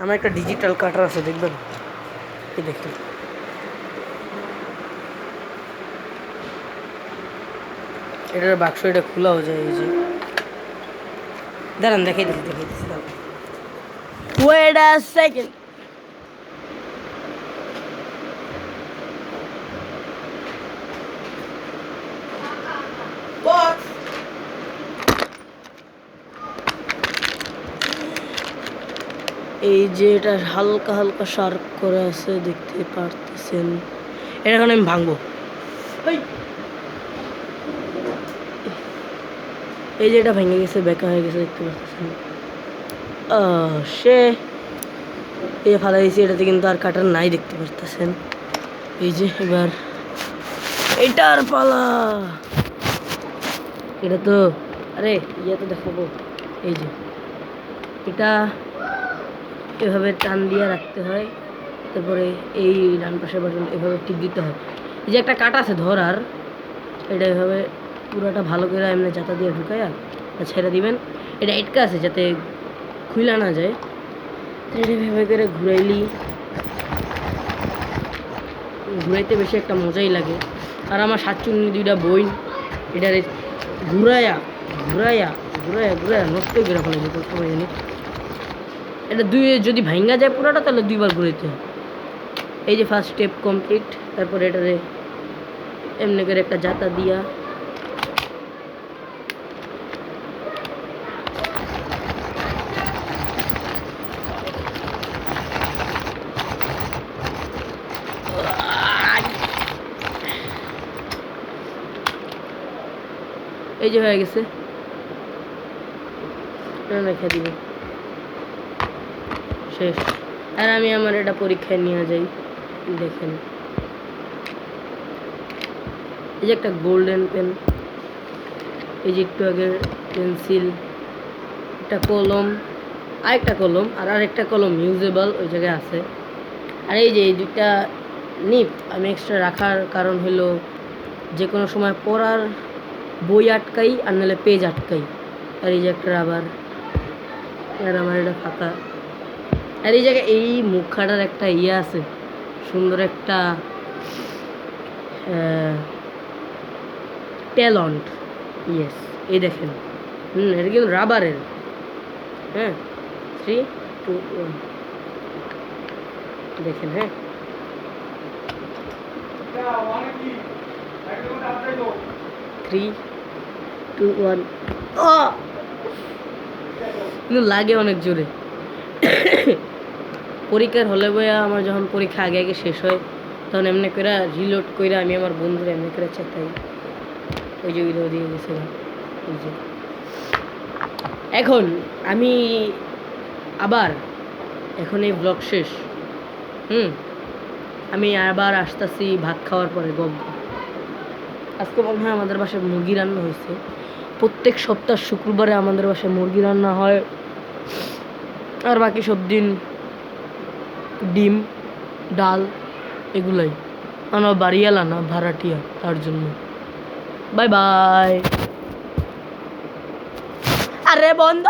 আমার একটা ডিজিটাল কাটার আছে, দেখবেন? এই দেখুন, এটার বাক্স, এটা খোলাও যায়। এই যে দাঁড়ান, দেখাই দিচ্ছি দাঁড়ান। Wait a second. এই যে এটা হালকা হালকা শার্প করে আছে, দেখতে পারতেছেন। এটা এখন আমি ভাঙবো। এই যে এটা ভেঙে গেছে, বেঁকা হয়ে গেছে, দেখতে পাচ্ছেন। সে এই ফালা দিয়েছি, এটাতে কিন্তু আর কাটার নাই, দেখতে পারতেছেন। এই যে এবার এটার পালা। এটা তো আরে ইয়ে তো দেখাবো। এই যে এটা এভাবে টান দিয়ে রাখতে হয়, তারপরে এই ডান পাশের বাটন এভাবে টিপ দিতে হয়। এই যে একটা কাটা আছে ধরার, এটা এভাবে পুরোটা ভালো করে এমনি জাতা দিয়ে ঢুকাইয়া ছেড়ে দিবেন। এটা এটকা আছে যাতে খুইলা না যায়। এটা এভাবে করে ঘুরাইতে বেশি একটা মজাই লাগে। আর আমার সাতচুন্নি দুইটা বই এটারে ঘুরাইয়া ঘুরাইয়া ঘুরাইয়া ঘুরাইয়া নষ্টই করে ফেলে যেত সবাই জানি। এটা যদি ভাঙ্গা যায় পুরোটা, তাহলে দুইবার ঘুরাইতে হয়। এই যে ফার্স্ট স্টেপ কমপ্লিট। তারপরে এটারে এমনি করে একটা জাতা দিয়া এই যে হয়ে গেছে, রেখে দিব, শেষ। আর আমি আমার এটা পরীক্ষায় নিয়ে যাই। দেখেন, এই যে একটা গোল্ডেন পেন, এই যে একটু আগের পেন্সিল, একটা কলম, আরেকটা কলম, আর আরেকটা কলম ইউজেবল ওই জায়গায় আছে। আর এই যে এই দুইটা নিপ আমি এক্সট্রা রাখার কারণ হলো যে কোনো সময় পড়ার বই আটকাই, আর নাহলে পেজ আটকাই। আর এই যে একটা রাবার, আর আমার এটা ফাঁকা। আর এই জায়গায় এই মুখাটার একটা ইয়ে আছে, সুন্দর একটা ট্যালেন্ট। ইয়েস, এই দেখেন। এটা কিন্তু রাবারের। হ্যাঁ, 3, 2, 1 দেখেন। হ্যাঁ, 3, 2, 1 কিন্তু লাগে অনেক জোরে। পরীক্ষার হলে বইয়া আমার যখন পরীক্ষা আগে আগে শেষ হয়, তখন এমনি করে রিলোড করে আমি আমার বন্ধুরা এমনি করে চেতাই। ওই যে উইলো দিয়ে গেছিলাম। ওই যে এখন আমি আবার, এখন এই ব্লগ শেষ। আমি আবার আসতেছি ভাত খাওয়ার পরে। আজকে মনে হয় আমাদের বাসায় মুরগি রান্না হয়েছে। প্রত্যেক সপ্তাহ শুক্রবারে আমাদের বাসায় মুরগি রান্না হয়, আর বাকি সব দিন ডিম, ডাল, এগুলাই। আমার বাড়িওয়ালা না, ভাড়াটিয়া, তার জন্য। Bye bye. আরে বন্ধ।